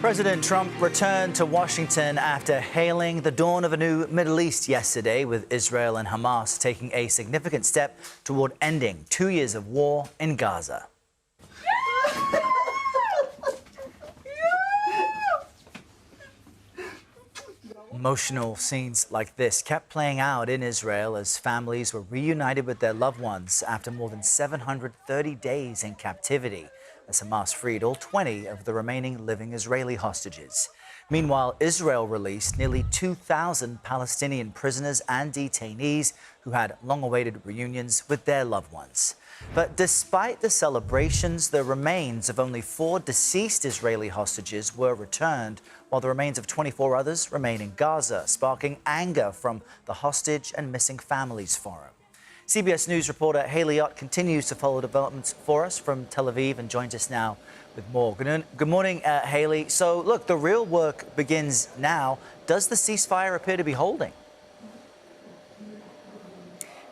President Trump returned to Washington after hailing the dawn of a new Middle East yesterday, with Israel and Hamas taking a significant step toward ending 2 years of war in Gaza. Emotional scenes like this kept playing out in Israel as families were reunited with their loved ones after more than 730 days in captivity, as Hamas freed all 20 of the remaining living Israeli hostages. Meanwhile, Israel released nearly 2,000 Palestinian prisoners and detainees who had long-awaited reunions with their loved ones. But despite the celebrations, the remains of only 4 deceased Israeli hostages were returned, while the remains of 24 others remain in Gaza, sparking anger from the Hostage and Missing Families Forum. CBS News reporter Haley Ott continues to follow developments for us from Tel Aviv and joins us now with more. Good morning, Haley. So, look, the real work begins now. Does the ceasefire appear to be holding?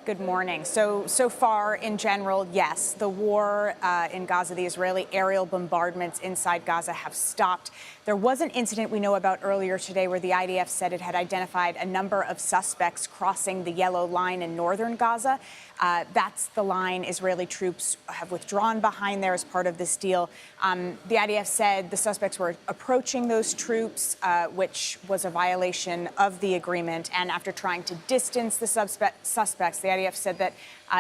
Good morning. So far, in general, yes, the war in Gaza, the Israeli aerial bombardments inside Gaza have stopped. There was an incident we know about earlier today where the IDF said it had identified a number of suspects crossing the yellow line in northern Gaza. That's the line Israeli troops have withdrawn behind there as part of this deal. The IDF said the suspects were approaching those troops, which was a violation of the agreement. And after trying to distance the suspects, the IDF said that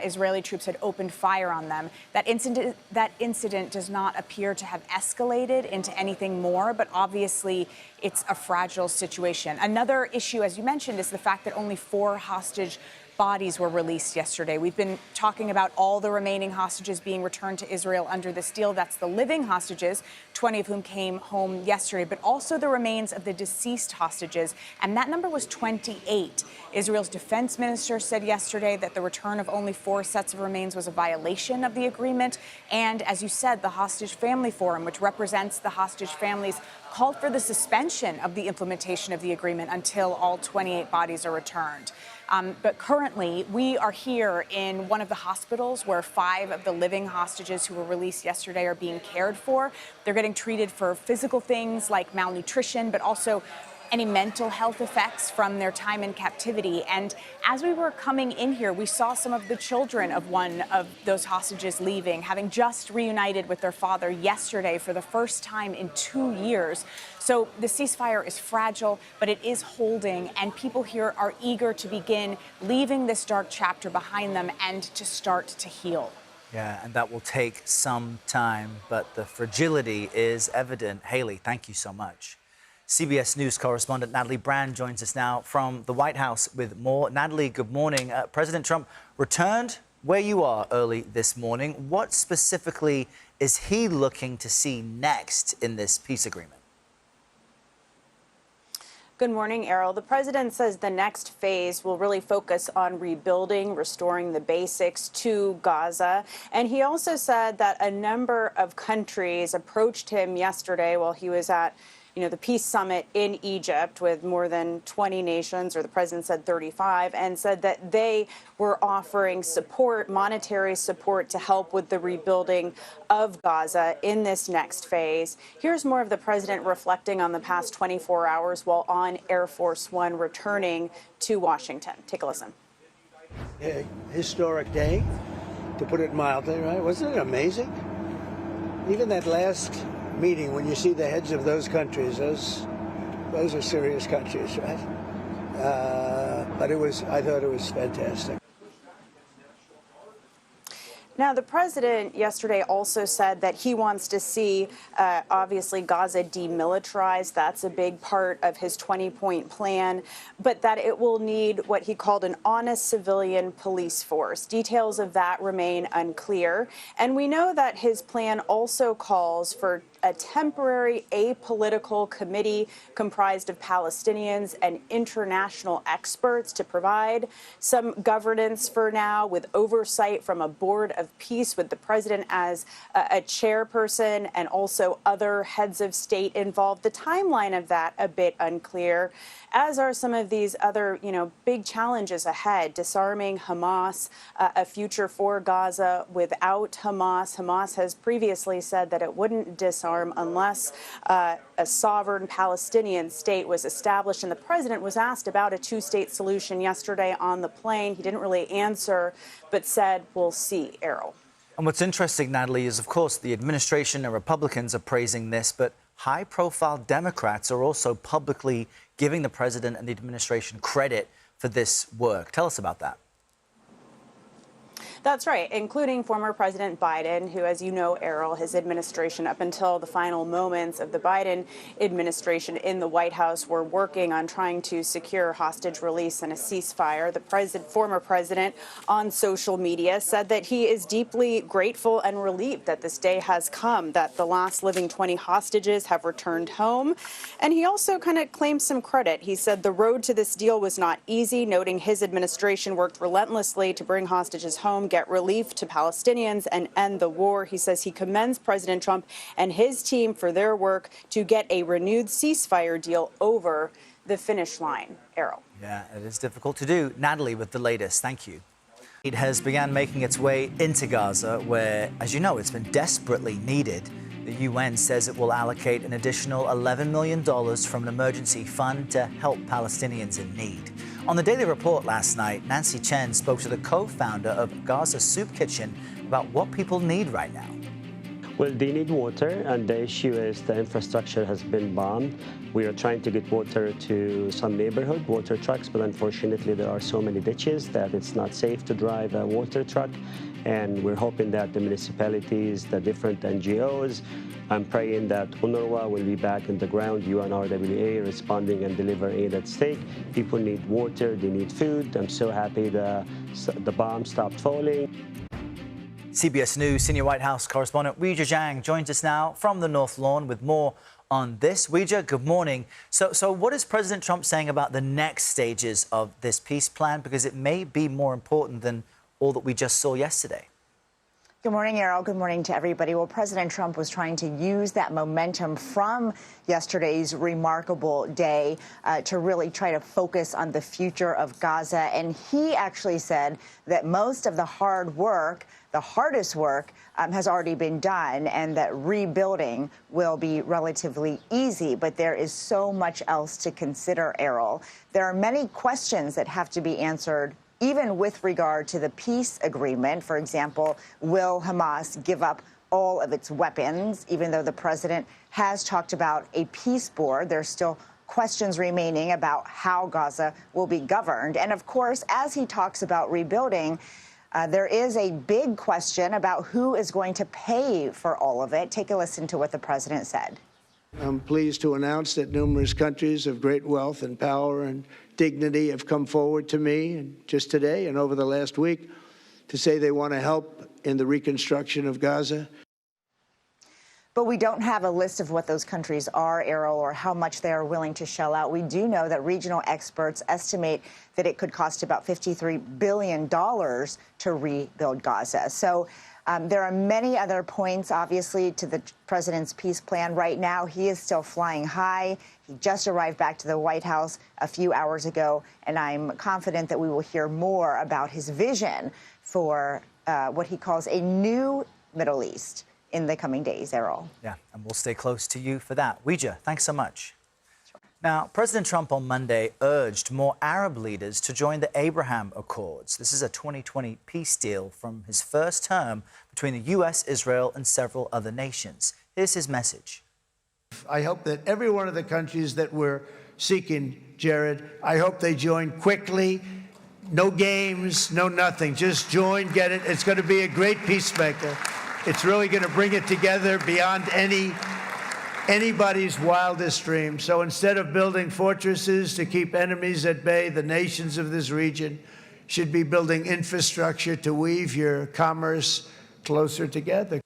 Israeli troops had opened fire on them. That incident does not appear to have escalated into anything more, but obviously it's a fragile situation. Another issue, as you mentioned, is the fact that only 4 hostage bodies were released yesterday. We've been talking about all the remaining hostages being returned to Israel under this deal. That's the living hostages, 20 of whom came home yesterday, but also the remains of the deceased hostages. And that number was 28. Israel's defense minister said yesterday that the return of only 4 sets of remains was a violation of the agreement. And as you said, the Hostage Family Forum, which represents the hostage families, called for the suspension of the implementation of the agreement until all 28 bodies are returned. But currently, we are here in one of the hospitals where 5 of the living hostages who were released yesterday are being cared for. They're getting treated for physical things like malnutrition, but also any mental health effects from their time in captivity. And as we were coming in here, we saw some of the children of one of those hostages leaving, having just reunited with their father yesterday for the first time in 2 years. So the ceasefire is fragile, but it is holding, and people here are eager to begin leaving this dark chapter behind them and to start to heal. Yeah, and that will take some time, but the fragility is evident. Haley, thank you so much. CBS News correspondent Natalie Brand joins us now from the White House with more. Natalie, good morning. President Trump returned where you are early this morning. What specifically is he looking to see next in this peace agreement? Good morning, Errol. The president says the next phase will really focus on rebuilding, restoring the basics to Gaza. And he also said that a number of countries approached him yesterday while he was at the peace summit in Egypt with more than 20 nations, or the president said 35, and said that they were offering support, monetary support, to help with the rebuilding of Gaza in this next phase. Here's more of the president reflecting on the past 24 hours while on Air Force One returning to Washington. Take a listen. A historic day, to put it mildly, right? Wasn't it amazing? Even that last meeting, when you see the heads of those countries, those are serious countries, right? But I thought it was fantastic. Now, the president yesterday also said that he wants to see, obviously, Gaza demilitarized. That's a big part of his 20-point plan, but that it will need what he called an honest civilian police force. Details of that remain unclear. And we know that his plan also calls for a temporary apolitical committee comprised of Palestinians and international experts to provide some governance for now, with oversight from a board of peace, with the president as a chairperson and also other heads of state involved. The timeline of that a bit unclear, as are some of these other, big challenges ahead. Disarming Hamas, a future for Gaza without Hamas. Hamas has previously said that it wouldn't disarm arm unless a sovereign Palestinian state was established. And the president was asked about a two-state solution yesterday on the plane. He didn't really answer, but said, we'll see, Errol. And what's interesting, Natalie, is, of course, the administration and Republicans are praising this, but high-profile Democrats are also publicly giving the president and the administration credit for this work. Tell us about that. That's right, including former President Biden, who, as you know, Errol, his administration up until the final moments of the Biden administration in the White House were working on trying to secure hostage release and a ceasefire. The former president on social media said that he is deeply grateful and relieved that this day has come, that the last living 20 hostages have returned home. And he also kind of claimed some credit. He said the road to this deal was not easy, noting his administration worked relentlessly to bring hostages home, get relief to Palestinians, and end the war. He says he commends President Trump and his team for their work to get a renewed ceasefire deal over the finish line. Errol. Yeah, it is difficult to do. Natalie with the latest. Thank you. It has begun making its way into Gaza, where, as you know, it's been desperately needed. The UN says it will allocate an additional $11 million from an emergency fund to help Palestinians in need. On the Daily Report last night, Nancy Chen spoke to the co-founder of Gaza Soup Kitchen about what people need right now. Well, they need water, and the issue is the infrastructure has been bombed. We are trying to get water to some neighborhood, water trucks, but unfortunately there are so many ditches that it's not safe to drive a water truck. And we're hoping that the municipalities, the different NGOs, I'm praying that UNRWA will be back in the ground, UNRWA responding and delivering aid at stake. People need water, they need food. I'm so happy the bomb stopped falling. CBS News senior White House correspondent Weijia Zhang joins us now from the North Lawn with more on this. Weijia, good morning. So what is President Trump saying about the next stages of this peace plan? Because it may be more important than all that we just saw yesterday. Good morning, Errol. Good morning to everybody. Well, President Trump was trying to use that momentum from yesterday's remarkable day to really try to focus on the future of Gaza. And he actually said that most of the hard work, the hardest work, has already been done, and that rebuilding will be relatively easy. But there is so much else to consider, Errol. There are many questions that have to be answered, even with regard to the peace agreement. For example, will Hamas give up all of its weapons? Even though the president has talked about a peace board, there's still questions remaining about how Gaza will be governed. And of course, as he talks about rebuilding, there is a big question about who is going to pay for all of it. Take a listen to what the president said. I'm pleased to announce that numerous countries of great wealth and power and dignity have come forward to me, and just today and over the last week, to say they want to help in the reconstruction of Gaza. But we don't have a list of what those countries are, Errol, or how much they are willing to shell out. We do know that regional experts estimate that it could cost about $53 billion to rebuild Gaza. So there are many other points, obviously, to the president's peace plan. Right now, he is still flying high. He just arrived back to the White House a few hours ago, and I'm confident that we will hear more about his vision for what he calls a new Middle East in the coming days, Errol. Yeah, and we'll stay close to you for that. Weijia, thanks so much. Sure. Now, President Trump on Monday urged more Arab leaders to join the Abraham Accords. This is a 2020 peace deal from his first term between the U.S., Israel, and several other nations. Here's his message. I hope that every one of the countries that we're seeking, Jared, I hope they join quickly. No games, no nothing. Just join, get it. It's going to be a great peacemaker. It's really going to bring it together beyond anybody's wildest dream. So instead of building fortresses to keep enemies at bay, the nations of this region should be building infrastructure to weave your commerce closer together.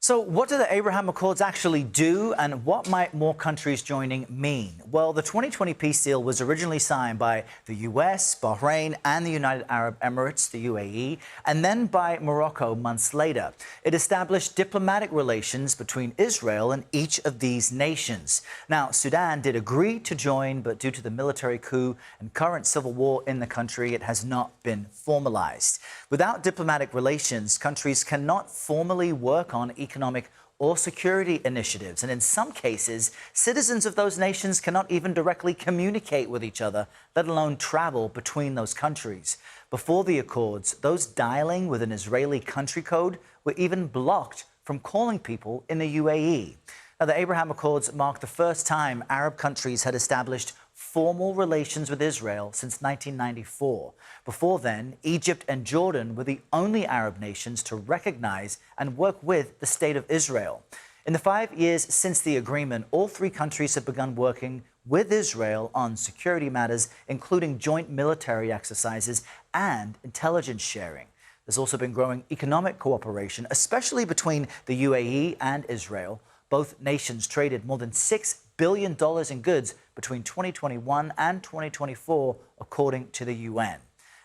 So what do the Abraham Accords actually do, and what might more countries joining mean? Well, the 2020 peace deal was originally signed by the U.S., Bahrain, and the United Arab Emirates, the UAE, and then by Morocco months later. It established diplomatic relations between Israel and each of these nations. Now, Sudan did agree to join, but due to the military coup and current civil war in the country, it has not been formalized. Without diplomatic relations, countries cannot formally work on economic or security initiatives. And in some cases, citizens of those nations cannot even directly communicate with each other, let alone travel between those countries. Before the Accords, those dialing with an Israeli country code were even blocked from calling people in the UAE. Now, the Abraham Accords marked the first time Arab countries had established formal relations with Israel since 1994. Before then, Egypt and Jordan were the only Arab nations to recognize and work with the State of Israel. In the 5 years since the agreement, all three countries have begun working with Israel on security matters, including joint military exercises and intelligence sharing. There's also been growing economic cooperation, especially between the UAE and Israel. Both nations traded more than $6 billion in goods between 2021 and 2024, according to the UN.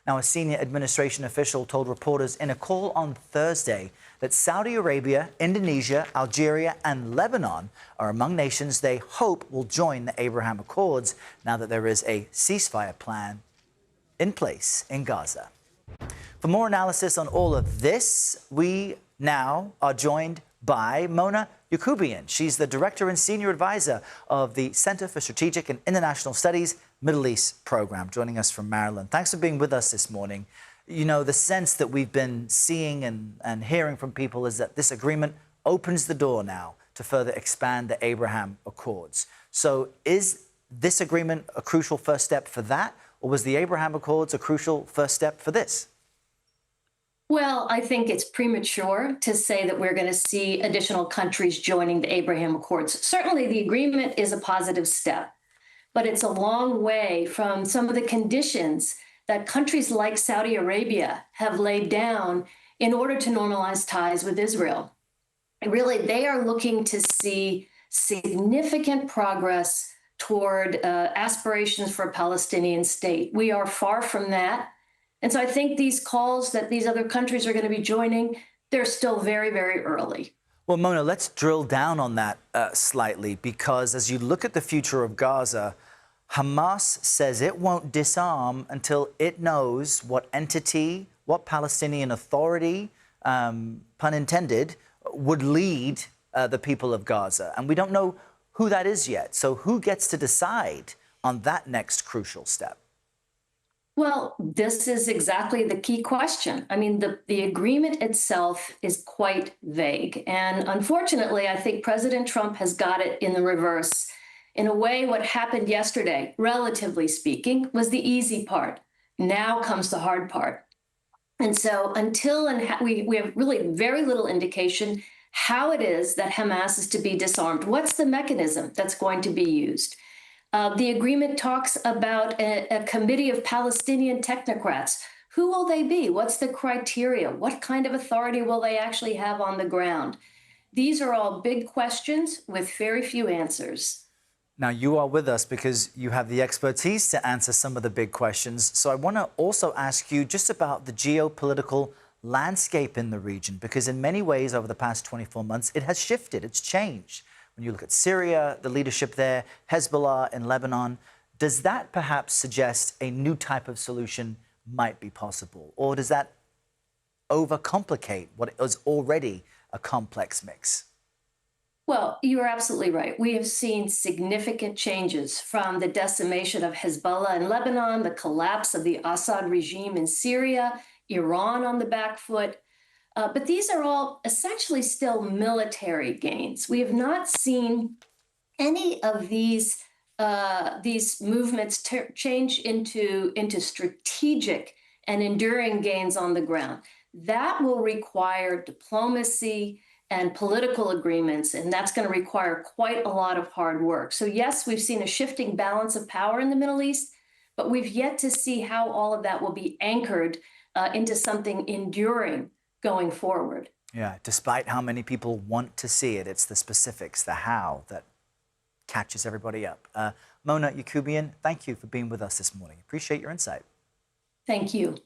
Now, a senior administration official told reporters in a call on Thursday that Saudi Arabia, Indonesia, Algeria, and Lebanon are among nations they hope will join the Abraham Accords now that there is a ceasefire plan in place in Gaza. For more analysis on all of this, we now are joined by Mona Yacoubian. She's the director and senior advisor of the Center for Strategic and International Studies Middle East program, joining us from Maryland. Thanks for being with us this morning. You know, the sense that we've been seeing and hearing from people is that this agreement opens the door now to further expand the Abraham Accords. So is this agreement a crucial first step for that, or was the Abraham Accords a crucial first step for this? Well, I think it's premature to say that we're going to see additional countries joining the Abraham Accords. Certainly, the agreement is a positive step, but it's a long way from some of the conditions that countries like Saudi Arabia have laid down in order to normalize ties with Israel. And really, they are looking to see significant progress toward aspirations for a Palestinian state. We are far from that. And so I think these calls that these other countries are going to be joining, they're still very, very early. Well, Mona, let's drill down on that slightly, because as you look at the future of Gaza, Hamas says it won't disarm until it knows what entity, what Palestinian authority, pun intended, would lead the people of Gaza. And we don't know who that is yet. So who gets to decide on that next crucial step? Well, this is exactly the key question. I mean, the agreement itself is quite vague. And unfortunately, I think President Trump has got it in the reverse. In a way, what happened yesterday, relatively speaking, was the easy part. Now comes the hard part. And so we have really very little indication how it is that Hamas is to be disarmed. What's the mechanism that's going to be used? The agreement talks about a committee of Palestinian technocrats. Who will they be? What's the criteria? What kind of authority will they actually have on the ground? These are all big questions with very few answers. Now, you are with us because you have the expertise to answer some of the big questions. So I want to also ask you just about the geopolitical landscape in the region, because in many ways over the past 24 months, it has shifted, it's changed. When you look at Syria, the leadership there, Hezbollah in Lebanon, does that perhaps suggest a new type of solution might be possible? Or does that overcomplicate what is already a complex mix? Well, you're absolutely right. We have seen significant changes from the decimation of Hezbollah in Lebanon, the collapse of the Assad regime in Syria, Iran on the back foot. But these are all essentially still military gains. We have not seen any of these movements change into strategic and enduring gains on the ground. That will require diplomacy and political agreements, and that's going to require quite a lot of hard work. So yes, we've seen a shifting balance of power in the Middle East, but we've yet to see how all of that will be anchored into something enduring going forward. Yeah, despite how many people want to see it, it's the specifics, the how, that catches everybody up. Mona Yacoubian, thank you for being with us this morning. Appreciate your insight. Thank you.